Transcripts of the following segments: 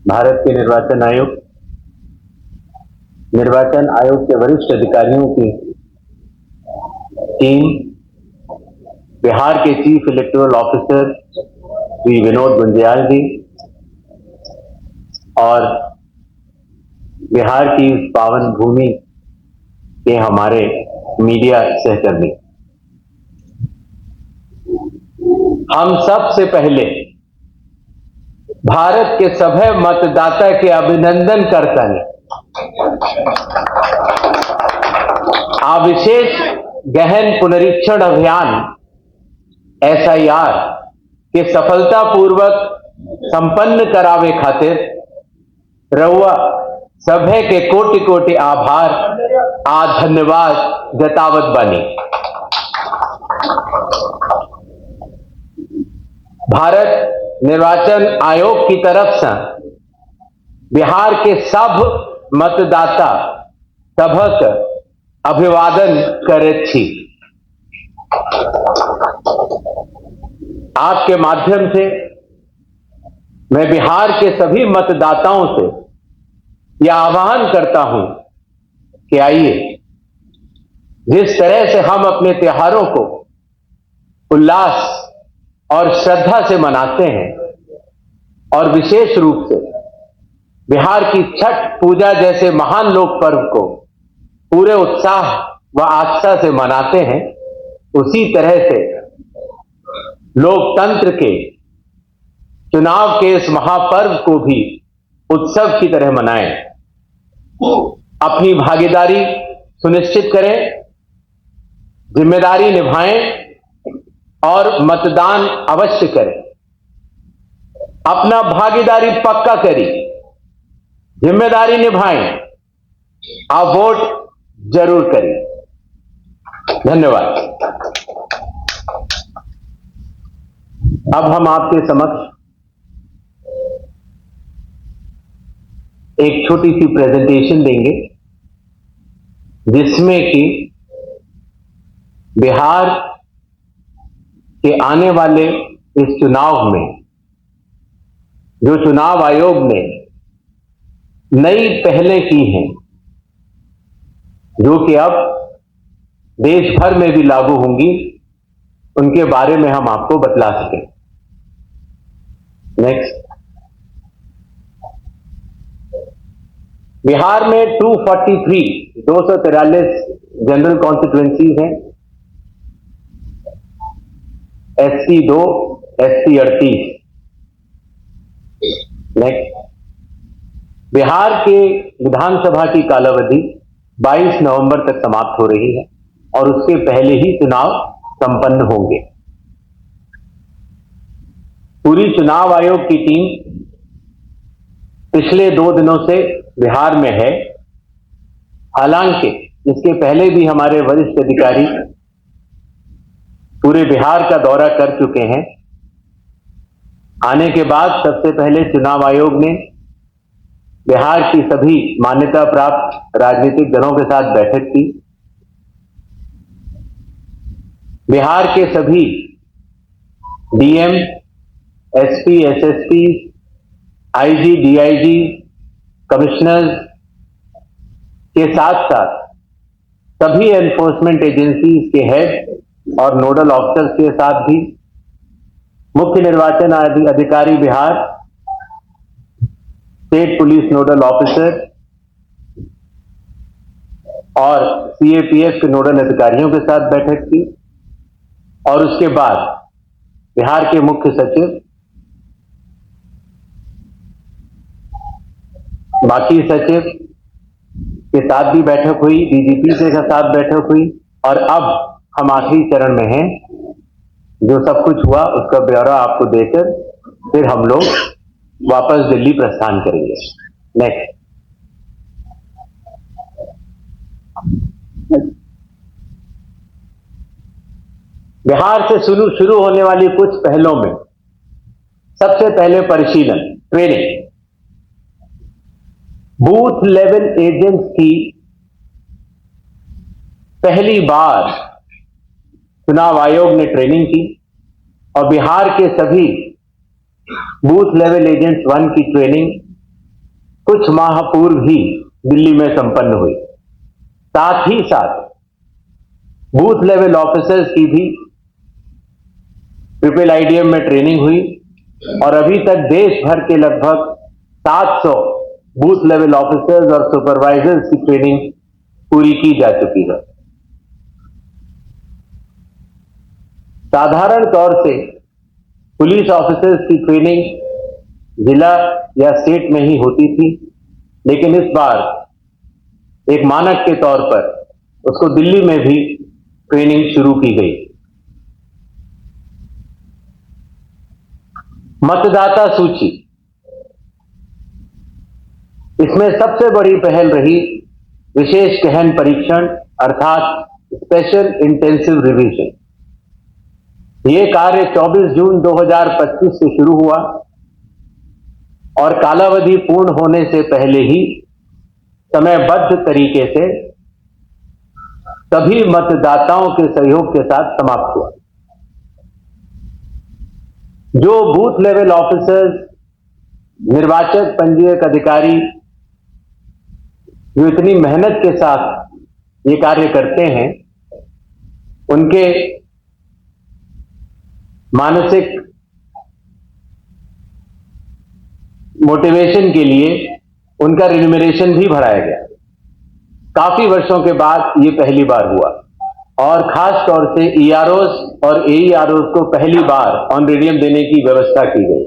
भारत के निर्वाचन आयोग के वरिष्ठ अधिकारियों की टीम, बिहार के chief electoral officer Shri Vinod Gunjiyal ji और बिहार की इस पावन भूमि के हमारे मीडिया सहकर्मी, हम सबसे पहले भारत के सभी मतदाता के अभिनंदन करता है। विशेष गहन पुनरीक्षण अभियान SIR के सफलतापूर्वक संपन्न करावे खातिर रउआ सभे के कोटि कोटि आभार धन्यवाद जतावत बानी। भारत निर्वाचन आयोग की तरफ से बिहार के सब मतदाता सभक अभिवादन करैत छी। आपके माध्यम से मैं बिहार के सभी मतदाताओं से यह आह्वान करता हूं कि आइए, जिस तरह से हम अपने त्योहारों को उल्लास और श्रद्धा से मनाते हैं और विशेष रूप से बिहार की छठ पूजा जैसे महान लोक पर्व को पूरे उत्साह व आस्था से मनाते हैं, उसी तरह से लोकतंत्र के चुनाव के इस महापर्व को भी उत्सव की तरह मनाएं। अपनी भागीदारी सुनिश्चित करें, जिम्मेदारी निभाएं और मतदान अवश्य करें। अपना भागीदारी पक्का करिए, जिम्मेदारी निभाएं, आप वोट जरूर करिए। धन्यवाद। अब हम आपके समक्ष एक छोटी सी प्रेजेंटेशन देंगे, जिसमें कि बिहार के आने वाले इस चुनाव में जो चुनाव आयोग ने नई पहलें की हैं, जो कि अब देश भर में भी लागू होंगी, उनके बारे में हम आपको बतला सकें। नेक्स्ट। बिहार में 243 जनरल कॉन्स्टिट्यूएंसीज हैं, SC 2, SC 38। नेक्स्ट। बिहार के विधानसभा की कालावधि 22 नवंबर तक समाप्त हो रही है और उसके पहले ही चुनाव संपन्न होंगे। पूरी चुनाव आयोग की टीम पिछले 2 दिनों से बिहार में है। हालांकि इसके पहले भी हमारे वरिष्ठ अधिकारी पूरे बिहार का दौरा कर चुके हैं। आने के बाद सबसे पहले चुनाव आयोग ने बिहार की सभी मान्यता प्राप्त राजनीतिक दलों के साथ बैठक की। बिहार के सभी DM, SP, SSP, IG, DIG, commissioners के साथ साथ सभी एनफोर्समेंट एजेंसीज के हेड और नोडल ऑफिसर्स के साथ भी मुख्य निर्वाचन अधिकारी Bihar, state police nodal officer और CAPF के नोडल अधिकारियों के साथ बैठक की। और उसके बाद बिहार के मुख्य सचिव, बाकी सचिव के साथ भी बैठक हुई, DGP के साथ बैठक हुई और अब हम आखिरी चरण में हैं। जो सब कुछ हुआ उसका ब्यौरा आपको देकर फिर हम लोग वापस दिल्ली प्रस्थान करेंगे। नेक्स्ट। बिहार से शुरू होने वाली कुछ पहलों में सबसे पहले परिशीलन, ट्रेनिंग। बूथ लेवल एजेंट्स की पहली बार चुनाव आयोग ने ट्रेनिंग की और बिहार के सभी बूथ लेवल एजेंट्स 1 की ट्रेनिंग कुछ माह पूर्व ही दिल्ली में संपन्न हुई। साथ ही साथ बूथ लेवल ऑफिसर्स की भी ट्रिपल आईडीएम में ट्रेनिंग हुई और अभी तक देश भर के लगभग 700 बूथ लेवल ऑफिसर्स और सुपरवाइजर्स की ट्रेनिंग पूरी की जा चुकी है। साधारण तौर से पुलिस ऑफिसर्स की ट्रेनिंग जिला या स्टेट में ही होती थी, लेकिन इस बार एक मानक के तौर पर उसको दिल्ली में भी ट्रेनिंग शुरू की गई। मतदाता सूची, इसमें सबसे बड़ी पहल रही विशेष गहन परीक्षण अर्थात स्पेशल इंटेंसिव रिवीजन। ये कार्य 24 जून 2025 से शुरू हुआ और कालावधि पूर्ण होने से पहले ही समयबद्ध तरीके से सभी मतदाताओं के सहयोग के साथ समाप्त हुआ। जो बूथ लेवल ऑफिसर्स, निर्वाचक पंजीयक अधिकारी जो इतनी मेहनत के साथ ये कार्य करते हैं, उनके मानसिक मोटिवेशन के लिए उनका रिन्यूमरेशन भी बढ़ाया गया। काफी वर्षों के बाद ये पहली बार हुआ और खास तौर से ईआरओस और एईआरओस को पहली बार ऑनरेडियम देने की व्यवस्था की गई।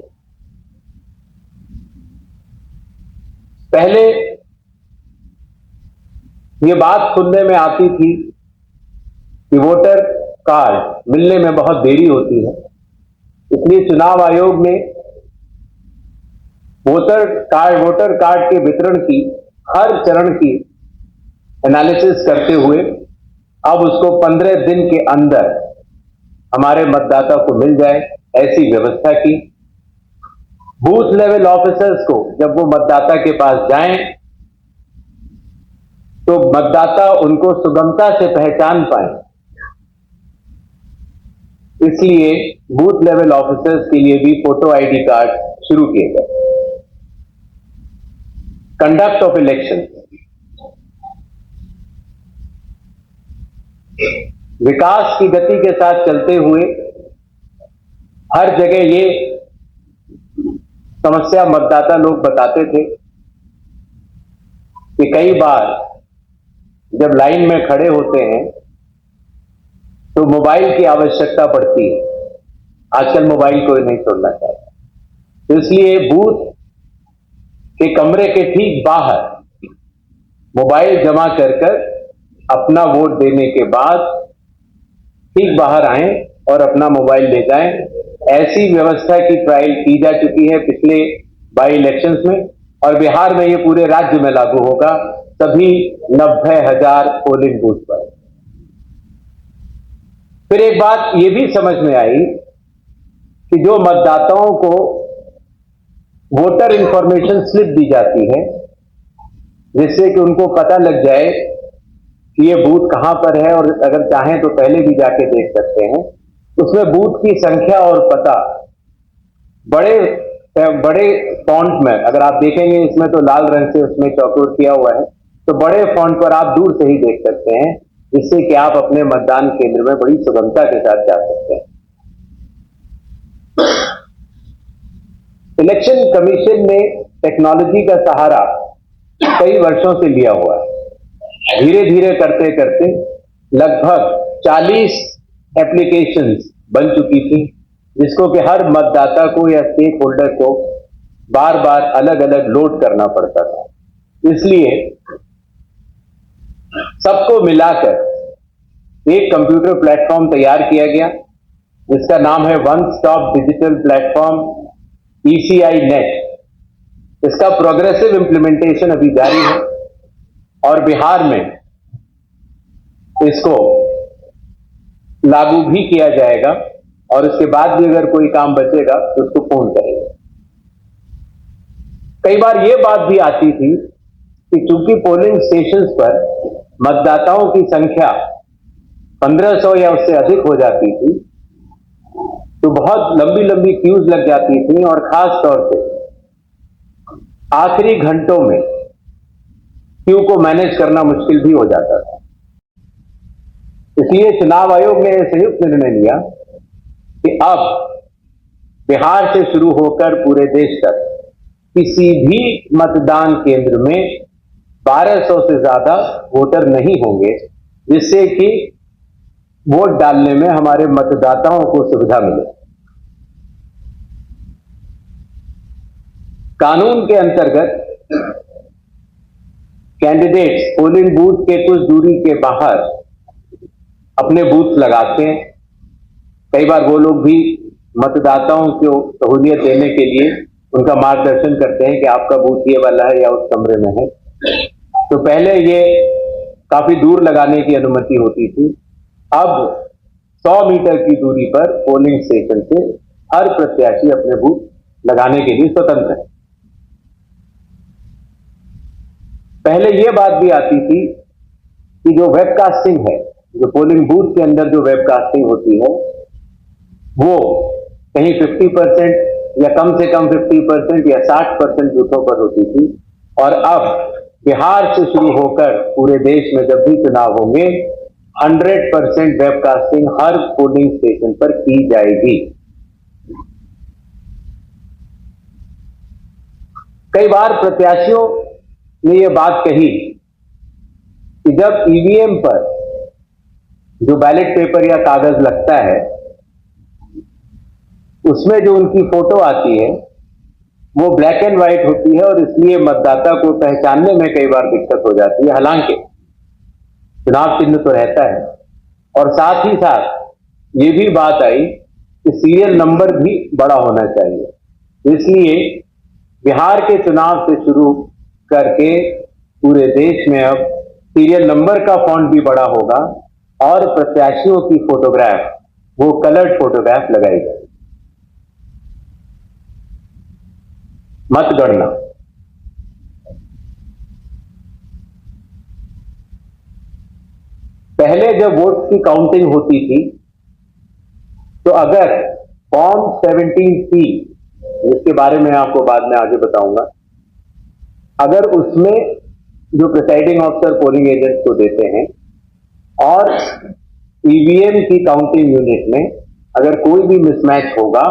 पहले ये बात सुनने में आती थी कि वोटर कार्ड मिलने में बहुत देरी होती है, इसलिए चुनाव आयोग ने वोटर कार्ड के वितरण की हर चरण की एनालिसिस करते हुए अब उसको 15 दिन के अंदर हमारे मतदाता को मिल जाए ऐसी व्यवस्था की। बूथ लेवल ऑफिसर्स को जब वो मतदाता के पास जाएं तो मतदाता उनको सुगमता से पहचान पाए, इसलिए बूथ लेवल ऑफिसर्स के लिए भी फोटो आईडी कार्ड शुरू किए गए। कंडक्ट ऑफ इलेक्शन, विकास की गति के साथ चलते हुए हर जगह ये समस्या मतदाता लोग बताते थे कि कई बार जब लाइन में खड़े होते हैं तो मोबाइल की आवश्यकता पड़ती है। आजकल मोबाइल कोई नहीं छोड़ना चाहता, तो इसलिए बूथ के कमरे के ठीक बाहर मोबाइल जमा कर अपना वोट देने के बाद ठीक बाहर आएं और अपना मोबाइल ले जाएं। ऐसी व्यवस्था की ट्रायल की जा चुकी है पिछले बाई इलेक्शंस में और बिहार में ये पूरे राज्य में लागू होगा, सभी 90,000 पोलिंग बूथ पर। फिर एक बात ये भी समझ में आई कि जो मतदाताओं को वोटर इंफॉर्मेशन स्लिप दी जाती है, जिससे कि उनको पता लग जाए कि ये बूथ कहां पर है और अगर चाहें तो पहले भी जाके देख सकते हैं, उसमें बूथ की संख्या और पता बड़े फॉन्ट में, अगर आप देखेंगे इसमें तो लाल रंग से उसमें चौकोर किया हुआ है, तो बड़े फॉन्ट पर आप दूर से ही देख सकते हैं, जिससे कि आप अपने मतदान केंद्र में बड़ी सुगमता के साथ जा सकते हैं। इलेक्शन कमीशन ने टेक्नोलॉजी का सहारा कई वर्षों से लिया हुआ है। धीरे धीरे करते करते लगभग 40 एप्लीकेशंस बन चुकी थी, जिसको कि हर मतदाता को या स्टेक होल्डर को बार बार अलग अलग लोड करना पड़ता था। इसलिए सबको मिलाकर एक कंप्यूटर प्लेटफॉर्म तैयार किया गया, जिसका नाम है one stop digital platform ECI net. इसका प्रोग्रेसिव इंप्लीमेंटेशन अभी जारी है और बिहार में इसको लागू भी किया जाएगा और उसके बाद भी अगर कोई काम बचेगा तो उसको पूर्ण करेंगे। कई बार यह बात भी आती थी कि चूंकि पोलिंग स्टेशंस पर मतदाताओं की संख्या 1500 या उससे अधिक हो जाती थी, तो बहुत लंबी लंबी क्यूज लग जाती थी और खास तौर से आखिरी घंटों में क्यू को मैनेज करना मुश्किल भी हो जाता था। इसलिए चुनाव आयोग ने यह संयुक्त निर्णय लिया कि अब बिहार से शुरू होकर पूरे देश तक किसी भी मतदान केंद्र में 1200 से ज्यादा वोटर नहीं होंगे, जिससे कि वोट डालने में हमारे मतदाताओं को सुविधा मिले। कानून के अंतर्गत कैंडिडेट्स पोलिंग बूथ के कुछ दूरी के बाहर अपने बूथ लगाते हैं। कई बार वो लोग भी मतदाताओं को सहूलियत देने के लिए उनका मार्गदर्शन करते हैं कि आपका बूथ ये वाला है या उस कमरे में है। तो पहले ये काफी दूर लगाने की अनुमति होती थी, अब 100 मीटर की दूरी पर पोलिंग स्टेशन से हर प्रत्याशी अपने बूथ लगाने के लिए स्वतंत्र है। पहले ये बात भी आती थी कि जो वेबकास्टिंग है, जो पोलिंग बूथ के अंदर जो वेबकास्टिंग होती है, वो कहीं 50% या कम से कम 50% या 60% बूथों पर होती थी। और अब बिहार से शुरू होकर पूरे देश में जब भी चुनाव होंगे 100% वेबकास्टिंग हर पोलिंग स्टेशन पर की जाएगी। कई बार प्रत्याशियों ने यह बात कही कि जब ईवीएम पर जो बैलेट पेपर या कागज लगता है उसमें जो उनकी फोटो आती है वो ब्लैक एंड व्हाइट होती है और इसलिए मतदाता को पहचानने में कई बार दिक्कत हो जाती है। हालांकि चुनाव चिन्ह तो रहता है और साथ ही साथ ये भी बात आई कि सीरियल नंबर भी बड़ा होना चाहिए। इसलिए बिहार के चुनाव से शुरू करके पूरे देश में अब सीरियल नंबर का फॉन्ट भी बड़ा होगा और प्रत्याशियों की फोटोग्राफ वो कलर्ड फोटोग्राफ लगाई जाएगी। मतगणना पहले जब वोट की काउंटिंग होती थी तो अगर फॉर्म 17C, जिसके बारे में आपको बाद में आगे बताऊंगा, अगर उसमें जो प्रिसाइडिंग ऑफिसर पोलिंग एजेंट को देते हैं और ईवीएम की काउंटिंग यूनिट में अगर कोई भी मिसमैच होगा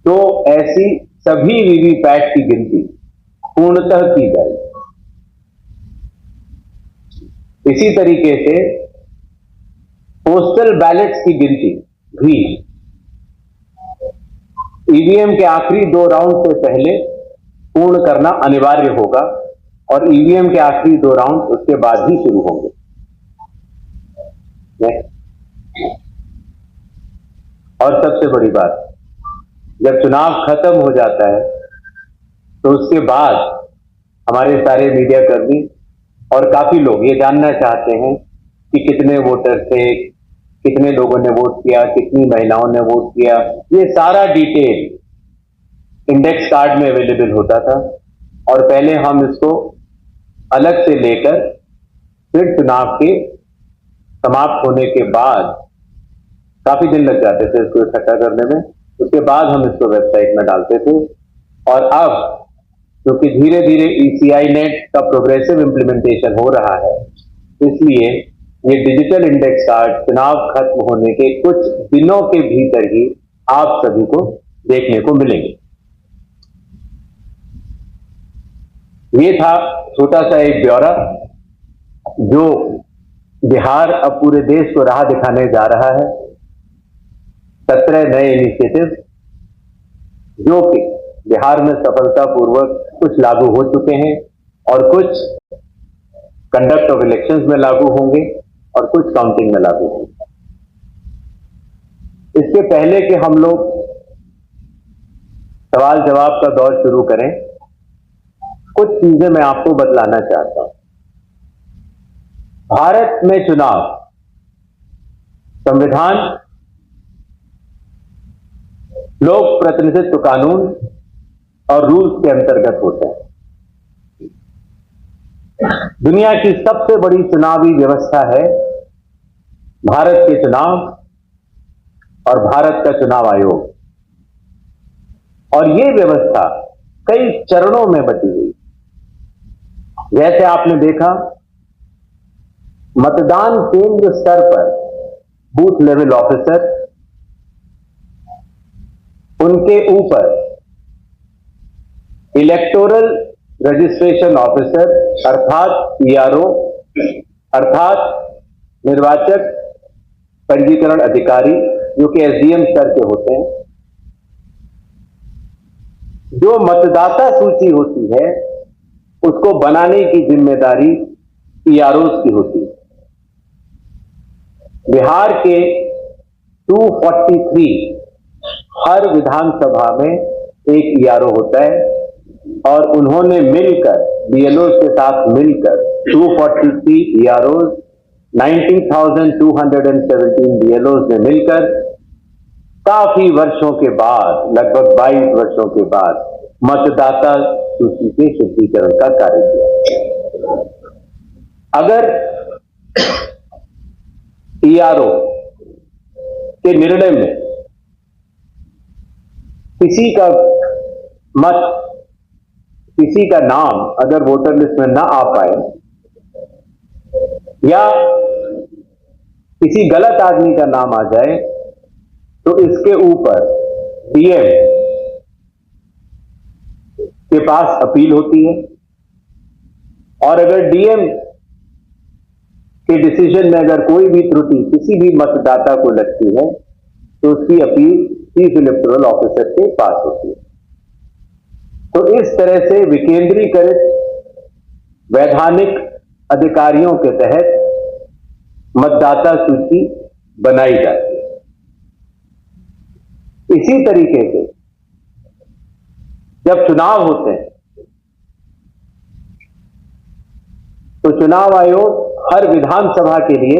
तो ऐसी सभी वीवीपैट की गिनती पूर्णतः की जाएगी। इसी तरीके से पोस्टल बैलेट्स की गिनती भी ईवीएम के आखिरी 2 राउंड से पहले पूर्ण करना अनिवार्य होगा और ईवीएम के आखिरी 2 राउंड उसके बाद ही शुरू होंगे। और सबसे बड़ी बात, जब चुनाव खत्म हो जाता है तो उसके बाद हमारे सारे मीडिया कर्मी और काफी लोग ये जानना चाहते हैं कि कितने वोटर थे, कितने लोगों ने वोट किया, कितनी महिलाओं ने वोट किया। ये सारा डिटेल इंडेक्स कार्ड में अवेलेबल होता था और पहले हम इसको अलग से लेकर फिर चुनाव के समाप्त होने के बाद काफी दिन लग जाते थे इसको इकट्ठा करने में, उसके बाद हम इसको वेबसाइट में डालते थे। और अब क्योंकि धीरे धीरे ईसीआई नेट का प्रोग्रेसिव इंप्लीमेंटेशन हो रहा है, इसलिए ये डिजिटल इंडेक्स कार्ड चुनाव खत्म होने के कुछ दिनों के भीतर ही आप सभी को देखने को मिलेंगे। ये था छोटा सा एक ब्यौरा जो बिहार अब पूरे देश को राह दिखाने जा रहा है। 17 नए इनिशिएटिव जो कि बिहार में सफलतापूर्वक कुछ लागू हो चुके हैं और कुछ कंडक्ट ऑफ इलेक्शंस में लागू होंगे और कुछ काउंटिंग में लागू होंगे। इसके पहले कि हम लोग सवाल जवाब का दौर शुरू करें, कुछ चीजें मैं आपको बतलाना चाहता हूं। भारत में चुनाव संविधान, लोक प्रतिनिधित्व कानून और रूल्स के अंतर्गत होते हैं। दुनिया की सबसे बड़ी चुनावी व्यवस्था है भारत के चुनाव और भारत का चुनाव आयोग। और ये व्यवस्था कई चरणों में बटी हुई। जैसे आपने देखा, मतदान केंद्र स्तर पर बूथ लेवल ऑफिसर, उनके ऊपर इलेक्टोरल रजिस्ट्रेशन ऑफिसर अर्थात ईआरओ, अर्थात निर्वाचक पंजीकरण अधिकारी, जो कि एसडीएम स्तर के होते हैं। जो मतदाता सूची होती है उसको बनाने की जिम्मेदारी ईआरओ की होती है। बिहार के 243 हर विधानसभा में एक ईआरओ होता है और उन्होंने मिलकर बीएलओ के साथ मिलकर 243 ईआरओ, 90,217 बीएलओ ने मिलकर काफी वर्षों के बाद, लगभग 22 वर्षों के बाद मतदाता सूची के शुद्धिकरण का कार्य किया। अगर ईआरओ के निर्णय में किसी का मत, किसी का नाम अगर वोटर लिस्ट में ना आ पाए या किसी गलत आदमी का नाम आ जाए, तो इसके ऊपर डीएम के पास अपील होती है और अगर डीएम के डिसीजन में अगर कोई भी त्रुटि किसी भी मतदाता को लगती है तो उसकी अपील चीफ इलेक्टोरल ऑफिसर के पास होती है। तो इस तरह से विकेंद्रीकृत वैधानिक अधिकारियों के तहत मतदाता सूची बनाई जाती है। इसी तरीके से जब चुनाव होते हैं तो चुनाव आयोग हर विधानसभा के लिए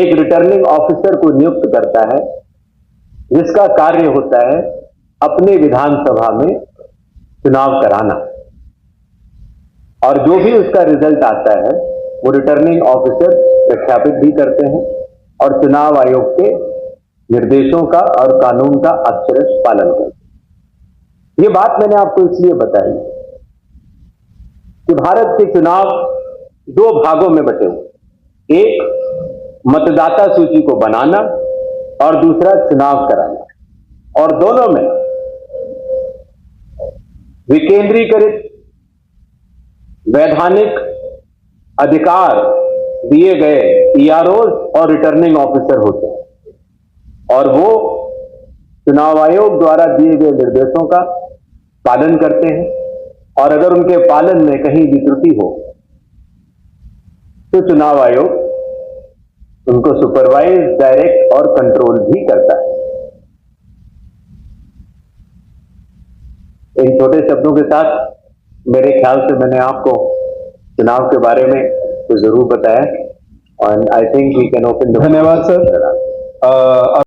एक रिटर्निंग ऑफिसर को नियुक्त करता है, जिसका कार्य होता है अपने विधानसभा में चुनाव कराना, और जो भी उसका रिजल्ट आता है वो रिटर्निंग ऑफिसर प्रख्यापित भी करते हैं और चुनाव आयोग के निर्देशों का और कानून का अक्षरशः पालन करते हैं। ये बात मैंने आपको इसलिए बताई कि भारत के चुनाव दो भागों में बटे हुए, एक मतदाता सूची को बनाना और दूसरा चुनाव कराना, और दोनों में विकेंद्रीकृत वैधानिक अधिकार दिए गए ईआरओ और रिटर्निंग ऑफिसर होते हैं और वो चुनाव आयोग द्वारा दिए गए निर्देशों का पालन करते हैं, और अगर उनके पालन में कहीं भी त्रुटि हो तो चुनाव आयोग उनको सुपरवाइज, डायरेक्ट और कंट्रोल भी करता है। इन छोटे शब्दों के साथ मेरे ख्याल से मैंने आपको चुनाव के बारे में तो जरूर बताया, और I think we can open. धन्यवाद सर।